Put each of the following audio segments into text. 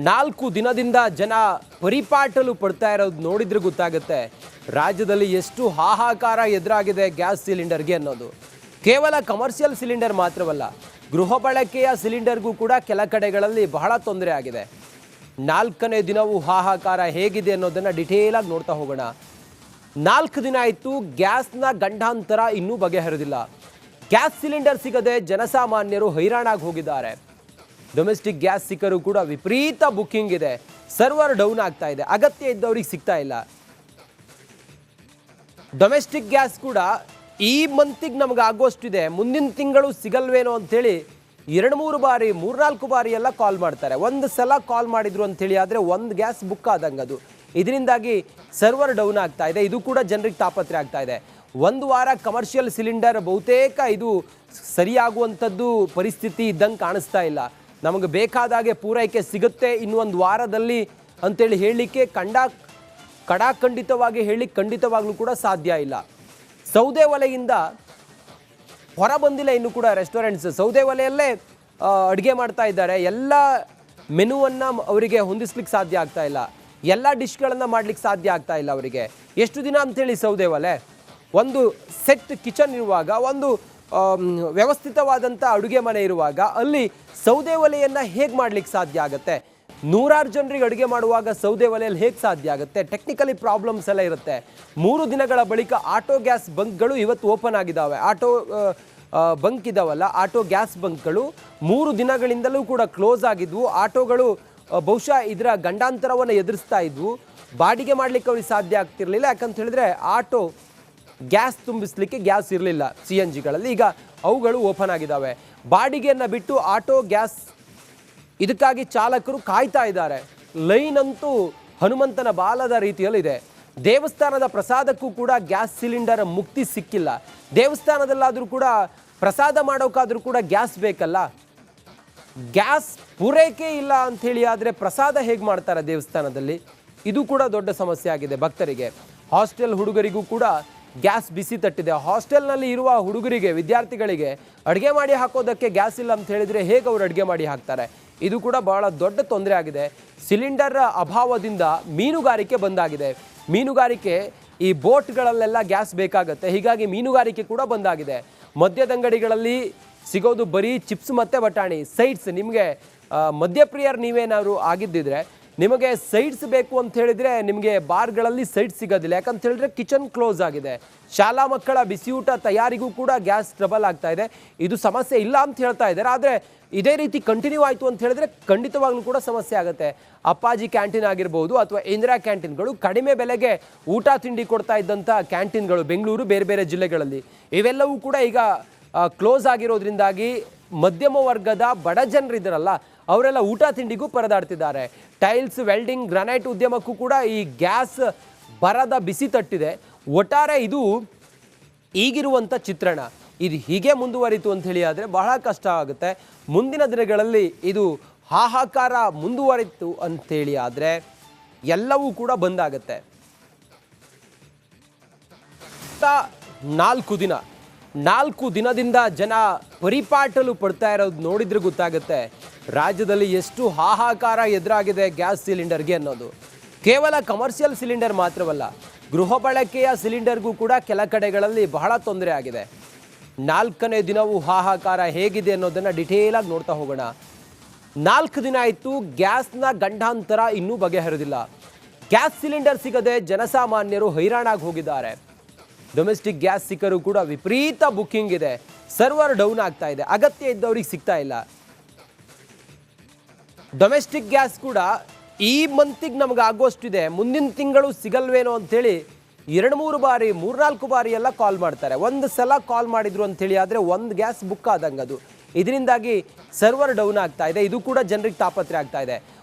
ನಾಲ್ಕು ದಿನದಿಂದ ಜನ ಪರಿಪಾಟಲು ಪಡ್ತಾ ಇರೋದು ನೋಡಿದ್ರೆ ಗೊತ್ತಾಗುತ್ತೆ ರಾಜ್ಯದಲ್ಲಿ ಎಷ್ಟು ಹಾಹಾಕಾರ ಎದುರಾಗಿದೆ ಗ್ಯಾಸ್ ಸಿಲಿಂಡರ್ಗೆ ಅನ್ನೋದು. ಕೇವಲ ಕಮರ್ಷಿಯಲ್ ಸಿಲಿಂಡರ್ ಮಾತ್ರವಲ್ಲ, ಗೃಹ ಬಳಕೆಯ ಸಿಲಿಂಡರ್ಗೂ ಕೂಡ ಕೆಲ ಕಡೆಗಳಲ್ಲಿ ಬಹಳ ತೊಂದರೆ ಆಗಿದೆ. 4ನೇ ದಿನವೂ ಹಾಹಾಕಾರ ಹೇಗಿದೆ ಅನ್ನೋದನ್ನು ಡಿಟೇಲ್ ಆಗಿ ನೋಡ್ತಾ ಹೋಗೋಣ. 4 ದಿನ ಆಯಿತು, ಗ್ಯಾಸ್ನ ಗಂಡಾಂತರ ಇನ್ನೂ ಬಗೆಹರಿದಿಲ್ಲ. ಗ್ಯಾಸ್ ಸಿಲಿಂಡರ್ ಸಿಗದೆ ಜನಸಾಮಾನ್ಯರು ಹೈರಾಣಾಗಿ ಹೋಗಿದ್ದಾರೆ. ಡೊಮೆಸ್ಟಿಕ್ ಗ್ಯಾಸ್ ಸಿಕ್ಕರೂ ಕೂಡ ವಿಪರೀತ ಬುಕ್ಕಿಂಗ್ ಇದೆ, ಸರ್ವರ್ ಡೌನ್ ಆಗ್ತಾ ಇದೆ, ಅಗತ್ಯ ಇದ್ದವ್ರಿಗೆ ಸಿಗ್ತಾ ಇಲ್ಲ. ಡೊಮೆಸ್ಟಿಕ್ ಗ್ಯಾಸ್ ಕೂಡ ಈ ಮಂತಿಗೆ ನಮ್ಗೆ ಆಗೋಷ್ಟಿದೆ, ಮುಂದಿನ ತಿಂಗಳು ಸಿಗಲ್ವೇನೋ ಅಂಥೇಳಿ 2-3 ಬಾರಿ 3-4 ಬಾರಿ ಎಲ್ಲ ಕಾಲ್ ಮಾಡ್ತಾರೆ. ಒಂದು ಸಲ ಕಾಲ್ ಮಾಡಿದ್ರು ಅಂಥೇಳಿ ಆದರೆ ಒಂದು ಗ್ಯಾಸ್ ಬುಕ್ ಆದಂಗೆ ಅದು. ಇದರಿಂದಾಗಿ ಸರ್ವರ್ ಡೌನ್ ಆಗ್ತಾ ಇದೆ. ಇದು ಕೂಡ ಜನರಿಗೆ ತಾಪತ್ರೆ ಆಗ್ತಾ ಇದೆ. ಒಂದು ವಾರ ಕಮರ್ಷಿಯಲ್ ಸಿಲಿಂಡರ್ ಬಹುತೇಕ ಇದು ಸರಿಯಾಗುವಂಥದ್ದು ಪರಿಸ್ಥಿತಿ ಇದ್ದಂಗೆ ಕಾಣಿಸ್ತಾ ಇಲ್ಲ. ನಮಗೆ ಬೇಕಾದಾಗೆ ಪೂರೈಕೆ ಸಿಗುತ್ತೆ ಇನ್ನೊಂದು ವಾರದಲ್ಲಿ ಅಂತೇಳಿ ಹೇಳಲಿಕ್ಕೆ ಖಂಡಿತವಾಗಿ ಹೇಳಲಿಕ್ಕೆ ಖಂಡಿತವಾಗ್ಲೂ ಕೂಡ ಸಾಧ್ಯ ಇಲ್ಲ. ಸೌದೆ ಒಲೆಯಿಂದ ಹೊರ ಬಂದಿಲ್ಲ ಇನ್ನೂ ಕೂಡ ರೆಸ್ಟೋರೆಂಟ್ಸ್. ಸೌದೆ ಒಲೆಯಲ್ಲೇ ಅಡುಗೆ ಮಾಡ್ತಾ ಇದ್ದಾರೆ. ಎಲ್ಲ ಮೆನುವನ್ನು ಅವರಿಗೆ ಹೊಂದಿಸ್ಲಿಕ್ಕೆ ಸಾಧ್ಯ ಆಗ್ತಾ ಇಲ್ಲ, ಎಲ್ಲ ಡಿಶ್ಗಳನ್ನು ಮಾಡಲಿಕ್ಕೆ ಸಾಧ್ಯ ಆಗ್ತಾ ಇಲ್ಲ ಅವರಿಗೆ. ಎಷ್ಟು ದಿನ ಅಂಥೇಳಿ ಸೌದೆ ಒಲೆ, ಒಂದು ಸೆಟ್ ಕಿಚನ್ ಇರುವಾಗ, ಒಂದು ವ್ಯವಸ್ಥಿತವಾದಂಥ ಅಡುಗೆ ಮನೆ ಇರುವಾಗ ಅಲ್ಲಿ ಸೌದೆ ಒಲೆಯನ್ನು ಹೇಗೆ ಮಾಡಲಿಕ್ಕೆ ಸಾಧ್ಯ ಆಗುತ್ತೆ? 100 ಜನರಿಗೆ ಅಡುಗೆ ಮಾಡುವಾಗ ಸೌದೆ ಒಲೆಯಲ್ಲಿ ಹೇಗೆ ಸಾಧ್ಯ ಆಗುತ್ತೆ? ಟೆಕ್ನಿಕಲಿ ಪ್ರಾಬ್ಲಮ್ಸ್ ಎಲ್ಲ ಇರುತ್ತೆ. 3 ದಿನಗಳ ಬಳಿಕ ಆಟೋ ಗ್ಯಾಸ್ ಬಂಕ್ಗಳು ಇವತ್ತು ಓಪನ್ ಆಗಿದ್ದಾವೆ. ಆಟೋ ಬಂಕ್ ಇದ್ದಾವಲ್ಲ, ಆಟೋ ಗ್ಯಾಸ್ ಬಂಕ್ಗಳು 3 ದಿನಗಳಿಂದಲೂ ಕೂಡ ಕ್ಲೋಸ್ ಆಗಿದ್ವು. ಆಟೋಗಳು ಬಹುಶಃ ಇದರ ಗಂಡಾಂತರವನ್ನು ಎದುರಿಸ್ತಾ ಇದ್ವು. ಬಾಡಿಗೆ ಮಾಡಲಿಕ್ಕೆ ಅವ್ರಿಗೆ ಸಾಧ್ಯ ಆಗ್ತಿರಲಿಲ್ಲ. ಯಾಕಂತ ಹೇಳಿದ್ರೆ ಆಟೋ ಗ್ಯಾಸ್ ತುಂಬಿಸ್ಲಿಕ್ಕೆ ಗ್ಯಾಸ್ ಇರಲಿಲ್ಲ CNGಗಳಲ್ಲಿ. ಈಗ ಅವುಗಳು ಓಪನ್ ಆಗಿದ್ದಾವೆ. ಬಾಡಿಗೆಯನ್ನು ಬಿಟ್ಟು ಆಟೋ ಗ್ಯಾಸ್ ಇದಕ್ಕಾಗಿ ಚಾಲಕರು ಕಾಯ್ತಾ ಇದ್ದಾರೆ. ಲೈನ್ ಅಂತೂ ಹನುಮಂತನ ಬಾಲದ ರೀತಿಯಲ್ಲಿದೆ. ದೇವಸ್ಥಾನದ ಪ್ರಸಾದಕ್ಕೂ ಕೂಡ ಗ್ಯಾಸ್ ಸಿಲಿಂಡರ್ ಮುಕ್ತಿ ಸಿಕ್ಕಿಲ್ಲ. ದೇವಸ್ಥಾನದಲ್ಲಾದರೂ ಕೂಡ ಪ್ರಸಾದ ಮಾಡೋಕ್ಕಾದರೂ ಕೂಡ ಗ್ಯಾಸ್ ಬೇಕಲ್ಲ. ಗ್ಯಾಸ್ ಪೂರೈಕೆ ಇಲ್ಲ ಅಂಥೇಳಿ ಆದರೆ ಪ್ರಸಾದ ಹೇಗೆ ಮಾಡ್ತಾರೆ ದೇವಸ್ಥಾನದಲ್ಲಿ? ಇದು ಕೂಡ ದೊಡ್ಡ ಸಮಸ್ಯೆ ಆಗಿದೆ ಭಕ್ತರಿಗೆ. ಹಾಸ್ಟೆಲ್ ಹುಡುಗರಿಗೂ ಕೂಡ ಗ್ಯಾಸ್ ಬಿಸಿ ತಟ್ಟಿದೆ. ಹಾಸ್ಟೆಲ್ನಲ್ಲಿ ಇರುವ ಹುಡುಗರಿಗೆ, ವಿದ್ಯಾರ್ಥಿಗಳಿಗೆ ಅಡುಗೆ ಮಾಡಿ ಹಾಕೋದಕ್ಕೆ ಗ್ಯಾಸ್ ಇಲ್ಲ ಅಂತ ಹೇಳಿದರೆ ಹೇಗೆ ಅವರು ಅಡುಗೆ ಮಾಡಿ ಹಾಕ್ತಾರೆ? ಇದು ಕೂಡ ಬಹಳ ದೊಡ್ಡ ತೊಂದರೆ ಆಗಿದೆ. ಸಿಲಿಂಡರ್ ಅಭಾವದಿಂದ ಮೀನುಗಾರಿಕೆ ಬಂದಾಗಿದೆ. ಮೀನುಗಾರಿಕೆ ಈ ಬೋಟ್ಗಳಲ್ಲೆಲ್ಲ ಗ್ಯಾಸ್ ಬೇಕಾಗುತ್ತೆ, ಹೀಗಾಗಿ ಮೀನುಗಾರಿಕೆ ಕೂಡ ಬಂದಾಗಿದೆ. ಮದ್ಯದಂಗಡಿಗಳಲ್ಲಿ ಸಿಗೋದು ಬರೀ ಚಿಪ್ಸ್ ಮತ್ತು ಬಟಾಣಿ, ಸೈಡ್ಸ್. ನಿಮಗೆ ಮದ್ಯಪ್ರಿಯರು ನೀವೇನಾದ್ರು ಆಗಿದ್ದಿದ್ರೆ ನಿಮಗೆ ಸೈಡ್ಸ್ ಬೇಕು ಅಂತ ಹೇಳಿದರೆ ನಿಮಗೆ ಬಾರ್ಗಳಲ್ಲಿ ಸೈಡ್ಸ್ ಸಿಗೋದಿಲ್ಲ. ಯಾಕಂತ ಹೇಳಿದ್ರೆ ಕಿಚನ್ ಕ್ಲೋಸ್ ಆಗಿದೆ. ಶಾಲಾ ಮಕ್ಕಳ ಬಿಸಿಯೂಟ ತಯಾರಿಗೂ ಕೂಡ ಗ್ಯಾಸ್ ಟ್ರಬಲ್ ಆಗ್ತಾ ಇದೆ. ಇದು ಸಮಸ್ಯೆ ಇಲ್ಲ ಅಂತ ಹೇಳ್ತಾ ಇದ್ದಾರೆ, ಆದರೆ ಇದೇ ರೀತಿ ಕಂಟಿನ್ಯೂ ಆಯಿತು ಅಂತ ಹೇಳಿದ್ರೆ ಖಂಡಿತವಾಗ್ಲೂ ಕೂಡ ಸಮಸ್ಯೆ ಆಗುತ್ತೆ. ಅಪ್ಪಾಜಿ ಕ್ಯಾಂಟೀನ್ ಆಗಿರ್ಬೋದು ಅಥವಾ ಇಂದಿರಾ ಕ್ಯಾಂಟೀನ್ಗಳು, ಕಡಿಮೆ ಬೆಲೆಗೆ ಊಟ ತಿಂಡಿ ಕೊಡ್ತಾ ಇದ್ದಂಥ ಕ್ಯಾಂಟೀನ್ಗಳು ಬೆಂಗಳೂರು, ಬೇರೆ ಬೇರೆ ಜಿಲ್ಲೆಗಳಲ್ಲಿ ಇವೆಲ್ಲವೂ ಕೂಡ ಈಗ ಕ್ಲೋಸ್ ಆಗಿರೋದ್ರಿಂದಾಗಿ ಮಧ್ಯಮ ವರ್ಗದ ಬಡ ಜನರಿದ್ದಾರಲ್ಲ ಅವರೆಲ್ಲ ಊಟ ತಿಂಡಿಗೂ ಪರದಾಡ್ತಿದ್ದಾರೆ. ಟೈಲ್ಸ್, ವೆಲ್ಡಿಂಗ್, ಗ್ರಾನೈಟ್ ಉದ್ಯಮಕ್ಕೂ ಕೂಡ ಈ ಗ್ಯಾಸ್ ಬರದ ಬಿಸಿ ತಟ್ಟಿದೆ. ಒಟ್ಟಾರೆ ಇದು ಈಗಿರುವಂಥ ಚಿತ್ರಣ. ಇದು ಹೀಗೆ ಮುಂದುವರಿತು ಅಂತ ಹೇಳಿ ಆದರೆ ಬಹಳ ಕಷ್ಟ ಆಗುತ್ತೆ. ಮುಂದಿನ ದಿನಗಳಲ್ಲಿ ಇದು ಹಾಹಾಕಾರ ಮುಂದುವರಿತು ಅಂಥೇಳಿ ಆದರೆ ಎಲ್ಲವೂ ಕೂಡ ಬಂದಾಗುತ್ತೆ. 4 ದಿನದಿಂದ ಜನ ಪರಿಪಾಟಲು ಪಡ್ತಾ ಇರೋದು ನೋಡಿದ್ರೆ ಗೊತ್ತಾಗುತ್ತೆ ರಾಜ್ಯದಲ್ಲಿ ಎಷ್ಟು ಹಾಹಾಕಾರ ಎದುರಾಗಿದೆ ಗ್ಯಾಸ್ ಸಿಲಿಂಡರ್ಗೆ ಅನ್ನೋದು. ಕೇವಲ ಕಮರ್ಷಿಯಲ್ ಸಿಲಿಂಡರ್ ಮಾತ್ರವಲ್ಲ, ಗೃಹ ಬಳಕೆಯ ಸಿಲಿಂಡರ್ಗೂ ಕೂಡ ಕೆಲ ಕಡೆಗಳಲ್ಲಿ ಬಹಳ ತೊಂದರೆ ಆಗಿದೆ. 4ನೇ ದಿನವೂ ಹಾಹಾಕಾರ ಹೇಗಿದೆ ಅನ್ನೋದನ್ನು ಡಿಟೇಲ್ ಆಗಿ ನೋಡ್ತಾ ಹೋಗೋಣ. 4 ದಿನ ಆಯಿತು, ಗ್ಯಾಸ್ನ ಗಂಡಾಂತರ ಇನ್ನೂ ಬಗೆಹರಿದಿಲ್ಲ. ಗ್ಯಾಸ್ ಸಿಲಿಂಡರ್ ಸಿಗದೆ ಜನಸಾಮಾನ್ಯರು ಹೈರಾಣಾಗಿ ಹೋಗಿದ್ದಾರೆ. ಡೊಮೆಸ್ಟಿಕ್ ಗ್ಯಾಸ್ ಸಿಕ್ಕರೂ ಕೂಡ ವಿಪರೀತ ಬುಕ್ಕಿಂಗ್ ಇದೆ, ಸರ್ವರ್ ಡೌನ್ ಆಗ್ತಾ ಇದೆ, ಅಗತ್ಯ ಇದ್ದವ್ರಿಗೆ ಸಿಗ್ತಾ ಇಲ್ಲ. ಡೊಮೆಸ್ಟಿಕ್ ಗ್ಯಾಸ್ ಕೂಡ ಈ ಮಂತಿಗೆ ನಮ್ಗೆ ಆಗೋಷ್ಟಿದೆ, ಮುಂದಿನ ತಿಂಗಳು ಸಿಗಲ್ವೇನೋ ಅಂಥೇಳಿ 2-3 ಬಾರಿ 3-4 ಬಾರಿ ಎಲ್ಲ ಕಾಲ್ ಮಾಡ್ತಾರೆ. ಒಂದು ಸಲ ಕಾಲ್ ಮಾಡಿದ್ರು ಅಂಥೇಳಿ ಆದರೆ ಒಂದು ಗ್ಯಾಸ್ ಬುಕ್ ಆದಂಗೆ ಅದು. ಇದರಿಂದಾಗಿ ಸರ್ವರ್ ಡೌನ್ ಆಗ್ತಾ ಇದೆ. ಇದು ಕೂಡ ಜನರಿಗೆ ತಾಪತ್ರೆ ಆಗ್ತಾ ಇದೆ.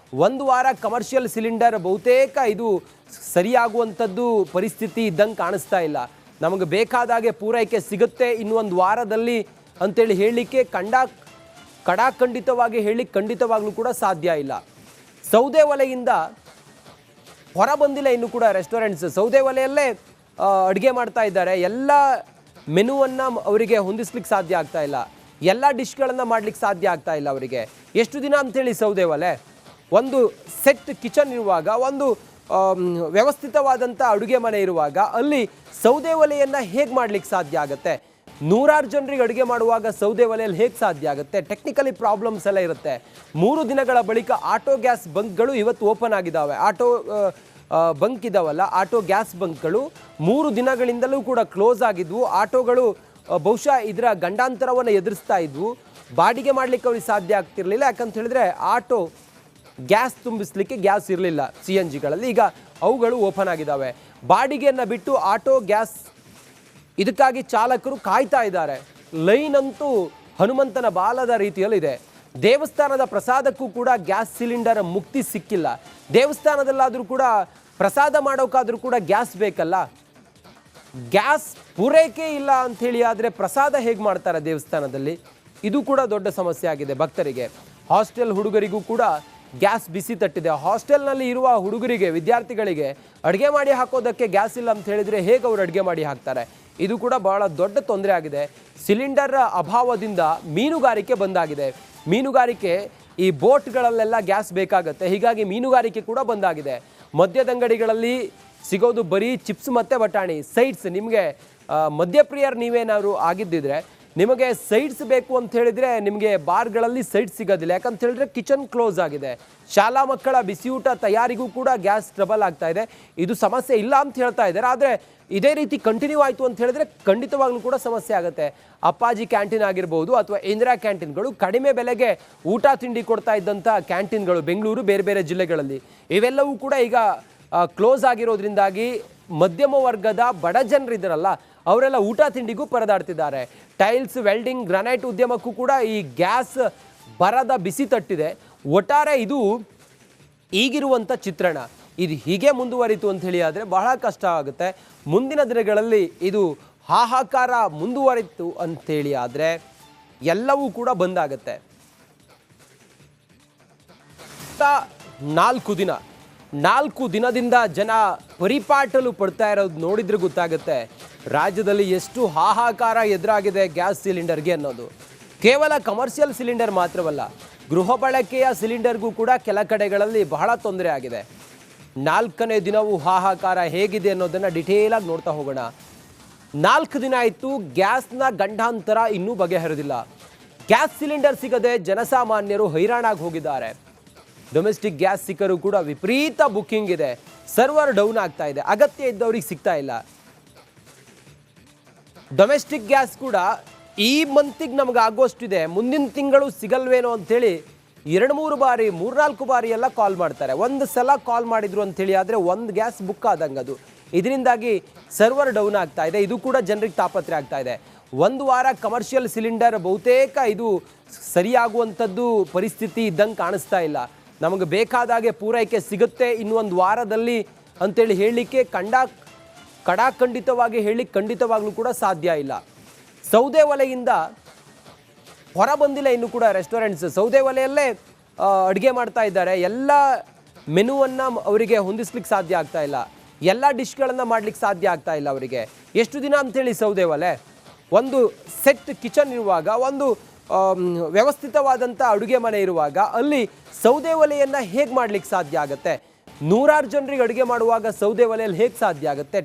ಒಂದು ವಾರ ಕಮರ್ಷಿಯಲ್ ಸಿಲಿಂಡರ್ ಬಹುತೇಕ ಇದು ಸರಿಯಾಗುವಂಥದ್ದು ಪರಿಸ್ಥಿತಿ ಇದ್ದಂಗೆ ಕಾಣಿಸ್ತಾ ಇಲ್ಲ. ನಮಗೆ ಬೇಕಾದಾಗೆ ಪೂರೈಕೆ ಸಿಗುತ್ತೆ ಇನ್ನೊಂದು ವಾರದಲ್ಲಿ ಅಂತೇಳಿ ಹೇಳಲಿಕ್ಕೆ ಖಂಡಿತವಾಗಿ ಹೇಳಲಿಕ್ಕೆ ಖಂಡಿತವಾಗ್ಲೂ ಕೂಡ ಸಾಧ್ಯ ಇಲ್ಲ. ಸೌದೆ ಒಲೆಯಿಂದ ಹೊರ ಬಂದಿಲ್ಲ ಇನ್ನೂ ಕೂಡ ರೆಸ್ಟೋರೆಂಟ್ಸ್. ಸೌದೆ ಒಲೆಯಲ್ಲೇ ಅಡುಗೆ ಮಾಡ್ತಾ ಇದ್ದಾರೆ. ಎಲ್ಲ ಮೆನುವನ್ನು ಅವರಿಗೆ ಹೊಂದಿಸ್ಲಿಕ್ಕೆ ಸಾಧ್ಯ ಆಗ್ತಾ ಇಲ್ಲ, ಎಲ್ಲ ಡಿಶ್ಗಳನ್ನು ಮಾಡ್ಲಿಕ್ಕೆ ಸಾಧ್ಯ ಆಗ್ತಾ ಇಲ್ಲ ಅವರಿಗೆ. ಎಷ್ಟು ದಿನ ಅಂತೇಳಿ ಸೌದೆ ಒಲೆ? ಒಂದು ಸೆಟ್ ಕಿಚನ್ ಇರುವಾಗ, ಒಂದು ವ್ಯವಸ್ಥಿತವಾದಂಥ ಅಡುಗೆ ಮನೆ ಇರುವಾಗ ಅಲ್ಲಿ ಸೌದೆ ಒಲೆಯನ್ನು ಹೇಗೆ ಮಾಡ್ಲಿಕ್ಕೆ ಸಾಧ್ಯ ಆಗುತ್ತೆ? ನೂರಾರು ಜನರಿಗೆ ಅಡುಗೆ ಮಾಡುವಾಗ ಸೌದೆ ಒಲೆಯಲ್ಲಿ ಹೇಗೆ ಸಾಧ್ಯ ಆಗುತ್ತೆ? ಟೆಕ್ನಿಕಲಿ ಪ್ರಾಬ್ಲಮ್ಸ್ ಎಲ್ಲ ಇರುತ್ತೆ. 3 ದಿನಗಳ ಬಳಿಕ ಆಟೋ ಗ್ಯಾಸ್ ಬಂಕ್ಗಳು ಇವತ್ತು ಓಪನ್ ಆಗಿದ್ದಾವೆ. ಆಟೋ ಬಂಕ್ ಇದಾವಲ್ಲ, ಆಟೋ ಗ್ಯಾಸ್ ಬಂಕ್ಗಳು 3 ದಿನಗಳಿಂದಲೂ ಕೂಡ ಕ್ಲೋಸ್ ಆಗಿದ್ವು. ಆಟೋಗಳು ಬಹುಶಃ ಇದರ ಗಂಡಾಂತರವನ್ನು ಎದುರಿಸ್ತಾ ಇದ್ವು. ಬಾಡಿಗೆ ಮಾಡಲಿಕ್ಕೆ ಅವ್ರಿಗೆ ಸಾಧ್ಯ ಆಗ್ತಿರ್ಲಿಲ್ಲ. ಯಾಕಂತ ಹೇಳಿದ್ರೆ ಆಟೋ ಗ್ಯಾಸ್ ತುಂಬಿಸ್ಲಿಕ್ಕೆ ಗ್ಯಾಸ್ ಇರಲಿಲ್ಲ CNG ಗಳಲ್ಲಿ. ಈಗ ಅವುಗಳು ಓಪನ್ ಆಗಿದ್ದಾವೆ. ಬಾಡಿಗೆಯನ್ನು ಬಿಟ್ಟು ಆಟೋ ಗ್ಯಾಸ್ ಇದಕ್ಕಾಗಿ ಚಾಲಕರು ಕಾಯ್ತಾ ಇದ್ದಾರೆ. ಲೈನ್ ಅಂತೂ ಹನುಮಂತನ ಬಾಲದ ರೀತಿಯಲ್ಲಿದೆ. ದೇವಸ್ಥಾನದ ಪ್ರಸಾದಕ್ಕೂ ಕೂಡ ಗ್ಯಾಸ್ ಸಿಲಿಂಡರ್ ಮುಕ್ತಿ ಸಿಕ್ಕಿಲ್ಲ. ದೇವಸ್ಥಾನದಲ್ಲಾದರೂ ಕೂಡ ಪ್ರಸಾದ ಮಾಡೋಕ್ಕಾದರೂ ಕೂಡ ಗ್ಯಾಸ್ ಬೇಕಲ್ಲ. ಗ್ಯಾಸ್ ಪೂರೈಕೆ ಇಲ್ಲ ಅಂಥೇಳಿ ಆದರೆ ಪ್ರಸಾದ ಹೇಗೆ ಮಾಡ್ತಾರೆ ದೇವಸ್ಥಾನದಲ್ಲಿ? ಇದು ಕೂಡ ದೊಡ್ಡ ಸಮಸ್ಯೆ ಆಗಿದೆ ಭಕ್ತರಿಗೆ. ಹಾಸ್ಟೆಲ್ ಹುಡುಗರಿಗೂ ಕೂಡ ಗ್ಯಾಸ್ ಬಿಸಿ ತಟ್ಟಿದೆ. ಹಾಸ್ಟೆಲ್ನಲ್ಲಿ ಇರುವ ಹುಡುಗರಿಗೆ, ವಿದ್ಯಾರ್ಥಿಗಳಿಗೆ ಅಡುಗೆ ಮಾಡಿ ಹಾಕೋದಕ್ಕೆ ಗ್ಯಾಸ್ ಇಲ್ಲ ಅಂತ ಹೇಳಿದರೆ ಹೇಗೆ ಅವರು ಅಡುಗೆ ಮಾಡಿ ಹಾಕ್ತಾರೆ? ಇದು ಕೂಡ ಬಹಳ ದೊಡ್ಡ ತೊಂದರೆ ಆಗಿದೆ. ಸಿಲಿಂಡರ್ ಅಭಾವದಿಂದ ಮೀನುಗಾರಿಕೆ ಬಂದಾಗಿದೆ. ಮೀನುಗಾರಿಕೆ, ಈ ಬೋಟ್ಗಳಲ್ಲೆಲ್ಲ ಗ್ಯಾಸ್ ಬೇಕಾಗುತ್ತೆ. ಹೀಗಾಗಿ ಮೀನುಗಾರಿಕೆ ಕೂಡ ಬಂದಾಗಿದೆ. ಮದ್ಯದಂಗಡಿಗಳಲ್ಲಿ ಸಿಗೋದು ಬರೀ ಚಿಪ್ಸ್ ಮತ್ತು ಬಟಾಣಿ, ಸೈಡ್ಸ್. ನಿಮಗೆ ಮದ್ಯಪ್ರಿಯರು ನೀವೇನಾದ್ರು ಆಗಿದ್ದಿದ್ರೆ ನಿಮಗೆ ಸೈಡ್ಸ್ ಬೇಕು ಅಂತ ಹೇಳಿದರೆ ನಿಮಗೆ ಬಾರ್ಗಳಲ್ಲಿ ಸೈಡ್ಸ್ ಸಿಗೋದಿಲ್ಲ. ಯಾಕಂತ ಹೇಳಿದ್ರೆ ಕಿಚನ್ ಕ್ಲೋಸ್ ಆಗಿದೆ. ಶಾಲಾ ಮಕ್ಕಳ ಬಿಸಿಯೂಟ ತಯಾರಿಗೂ ಕೂಡ ಗ್ಯಾಸ್ ಟ್ರಬಲ್ ಆಗ್ತಾ ಇದೆ. ಇದು ಸಮಸ್ಯೆ ಇಲ್ಲ ಅಂತ ಹೇಳ್ತಾ ಇದ್ದಾರೆ. ಆದರೆ ಇದೇ ರೀತಿ ಕಂಟಿನ್ಯೂ ಆಯಿತು ಅಂತ ಹೇಳಿದ್ರೆ ಖಂಡಿತವಾಗ್ಲೂ ಕೂಡ ಸಮಸ್ಯೆ ಆಗುತ್ತೆ. ಅಪ್ಪಾಜಿ ಕ್ಯಾಂಟೀನ್ ಆಗಿರ್ಬೋದು ಅಥವಾ ಇಂದಿರಾ ಕ್ಯಾಂಟೀನ್ಗಳು, ಕಡಿಮೆ ಬೆಲೆಗೆ ಊಟ ತಿಂಡಿ ಕೊಡ್ತಾ ಇದ್ದಂಥ ಕ್ಯಾಂಟೀನ್ಗಳು ಬೆಂಗಳೂರು, ಬೇರೆ ಬೇರೆ ಜಿಲ್ಲೆಗಳಲ್ಲಿ ಇವೆಲ್ಲವೂ ಕೂಡ ಈಗ ಕ್ಲೋಸ್ ಆಗಿರೋದ್ರಿಂದಾಗಿ ಮಧ್ಯಮ ವರ್ಗದ ಬಡ ಜನರಿದ್ದಾರಲ್ಲ, ಅವರೆಲ್ಲ ಊಟ ತಿಂಡಿಗೂ ಪರದಾಡ್ತಿದ್ದಾರೆ. ಟೈಲ್ಸ್, ವೆಲ್ಡಿಂಗ್, ಗ್ರಾನೈಟ್ ಉದ್ಯಮಕ್ಕೂ ಕೂಡ ಈ ಗ್ಯಾಸ್ ಬರದ ಬಿಸಿ ತಟ್ಟಿದೆ. ಒಟ್ಟಾರೆ ಇದು ಈಗಿರುವಂಥ ಚಿತ್ರಣ. ಇದು ಹೀಗೆ ಮುಂದುವರಿತು ಅಂತ ಹೇಳಿ ಆದರೆ ಬಹಳ ಕಷ್ಟ ಆಗುತ್ತೆ. ಮುಂದಿನ ದಿನಗಳಲ್ಲಿ ಇದು ಹಾಹಾಕಾರ ಮುಂದುವರಿತು ಅಂಥೇಳಿ ಆದರೆ ಎಲ್ಲವೂ ಕೂಡ ಬಂದಾಗುತ್ತೆ. 4 ದಿನದಿಂದ ಜನ ಪರಿಪಾಟಲು ಪಡ್ತಾ ಇರೋದು ನೋಡಿದ್ರೆ ಗೊತ್ತಾಗುತ್ತೆ ರಾಜ್ಯದಲ್ಲಿ ಎಷ್ಟು ಹಾಹಾಕಾರ ಎದುರಾಗಿದೆ ಗ್ಯಾಸ್ ಸಿಲಿಂಡರ್ಗೆ ಅನ್ನೋದು. ಕೇವಲ ಕಮರ್ಷಿಯಲ್ ಸಿಲಿಂಡರ್ ಮಾತ್ರವಲ್ಲ, ಗೃಹ ಬಳಕೆಯ ಸಿಲಿಂಡರ್ಗೂ ಕೂಡ ಕೆಲ ಕಡೆಗಳಲ್ಲಿ ಬಹಳ ತೊಂದರೆ ಆಗಿದೆ. 4ನೇ ದಿನವೂ ಹಾಹಾಕಾರ ಹೇಗಿದೆ ಅನ್ನೋದನ್ನು ಡಿಟೇಲಾಗಿ ನೋಡ್ತಾ ಹೋಗೋಣ. 4 ದಿನ ಆಯಿತು, ಗ್ಯಾಸ್ನ ಗಂಡಾಂತರ ಇನ್ನೂ ಬಗೆಹರಿದಿಲ್ಲ. ಗ್ಯಾಸ್ ಸಿಲಿಂಡರ್ ಸಿಗದೆ ಜನಸಾಮಾನ್ಯರು ಹೈರಾಣಾಗಿ ಹೋಗಿದ್ದಾರೆ. ಡೊಮೆಸ್ಟಿಕ್ ಗ್ಯಾಸ್ ಸಿಕ್ಕರೂ ಕೂಡ ವಿಪರೀತ ಬುಕ್ಕಿಂಗ್ ಇದೆ. ಸರ್ವರ್ ಡೌನ್ ಆಗ್ತಾ ಇದೆ. ಅಗತ್ಯ ಇದ್ದವ್ರಿಗೆ ಸಿಗ್ತಾ ಇಲ್ಲ. ಡೊಮೆಸ್ಟಿಕ್ ಗ್ಯಾಸ್ ಕೂಡ ಈ ಮಂತಿಗೆ ನಮ್ಗೆ ಆಗೋಷ್ಟಿದೆ, ಮುಂದಿನ ತಿಂಗಳು ಸಿಗಲ್ವೇನೋ ಅಂಥೇಳಿ 2-3 ಬಾರಿ, 3-4 ಬಾರಿ ಎಲ್ಲ ಕಾಲ್ ಮಾಡ್ತಾರೆ. ಒಂದು ಸಲ ಕಾಲ್ ಮಾಡಿದ್ರು ಅಂಥೇಳಿ ಆದರೆ ಒಂದು ಗ್ಯಾಸ್ ಬುಕ್ ಆದಂಗೆ ಅದು. ಇದರಿಂದಾಗಿ ಸರ್ವರ್ ಡೌನ್ ಆಗ್ತಾ ಇದೆ. ಇದು ಕೂಡ ಜನರಿಗೆ ತಾಪತ್ರೆ ಆಗ್ತಾ ಇದೆ. 1 ವಾರ ಕಮರ್ಷಿಯಲ್ ಸಿಲಿಂಡರ್ ಬಹುತೇಕ ಇದು ಸರಿಯಾಗುವಂಥದ್ದು ಪರಿಸ್ಥಿತಿ ಇದ್ದಂಗೆ ಕಾಣಿಸ್ತಾ ಇಲ್ಲ. ನಮಗೆ ಬೇಕಾದಾಗೆ ಪೂರೈಕೆ ಸಿಗುತ್ತೆ ಇನ್ನೊಂದು ವಾರದಲ್ಲಿ ಅಂತೇಳಿ ಹೇಳಲಿಕ್ಕೆ ಖಂಡಿತವಾಗಿ ಹೇಳಲಿಕ್ಕೆ ಖಂಡಿತವಾಗ್ಲೂ ಕೂಡ ಸಾಧ್ಯ ಇಲ್ಲ. ಸೌದೆ ಒಲೆಯಿಂದ ಹೊರ ಬಂದಿಲ್ಲ ಇನ್ನೂ ಕೂಡ ರೆಸ್ಟೋರೆಂಟ್ಸ್. ಸೌದೆ ಒಲೆಯಲ್ಲೇ ಅಡುಗೆ ಮಾಡ್ತಾ ಇದ್ದಾರೆ. ಎಲ್ಲ ಮೆನುವನ್ನು ಅವರಿಗೆ ಹೊಂದಿಸ್ಲಿಕ್ಕೆ ಸಾಧ್ಯ ಆಗ್ತಾ ಇಲ್ಲ. ಎಲ್ಲ ಡಿಶ್ಗಳನ್ನು ಮಾಡ್ಲಿಕ್ಕೆ ಸಾಧ್ಯ ಆಗ್ತಾ ಇಲ್ಲ ಅವರಿಗೆ. ಎಷ್ಟು ದಿನ ಅಂಥೇಳಿ ಸೌದೆ ಒಲೆ? ಒಂದು ಸೆಟ್ ಕಿಚನ್ ಇರುವಾಗ, ಒಂದು ವ್ಯವಸ್ಥಿತವಾದಂಥ ಅಡುಗೆ ಮನೆ ಇರುವಾಗ ಅಲ್ಲಿ ಸೌದೆ ಒಲೆಯನ್ನು ಹೇಗೆ ಮಾಡ್ಲಿಕ್ಕೆ ಸಾಧ್ಯ ಆಗುತ್ತೆ? ನೂರಾರು ಜನರಿಗೆ ಅಡುಗೆ ಮಾಡುವಾಗ ಸೌದೆ ಒಲೆಯಲ್ಲಿ ಹೇಗೆ ಸಾಧ್ಯ ಆಗುತ್ತೆ?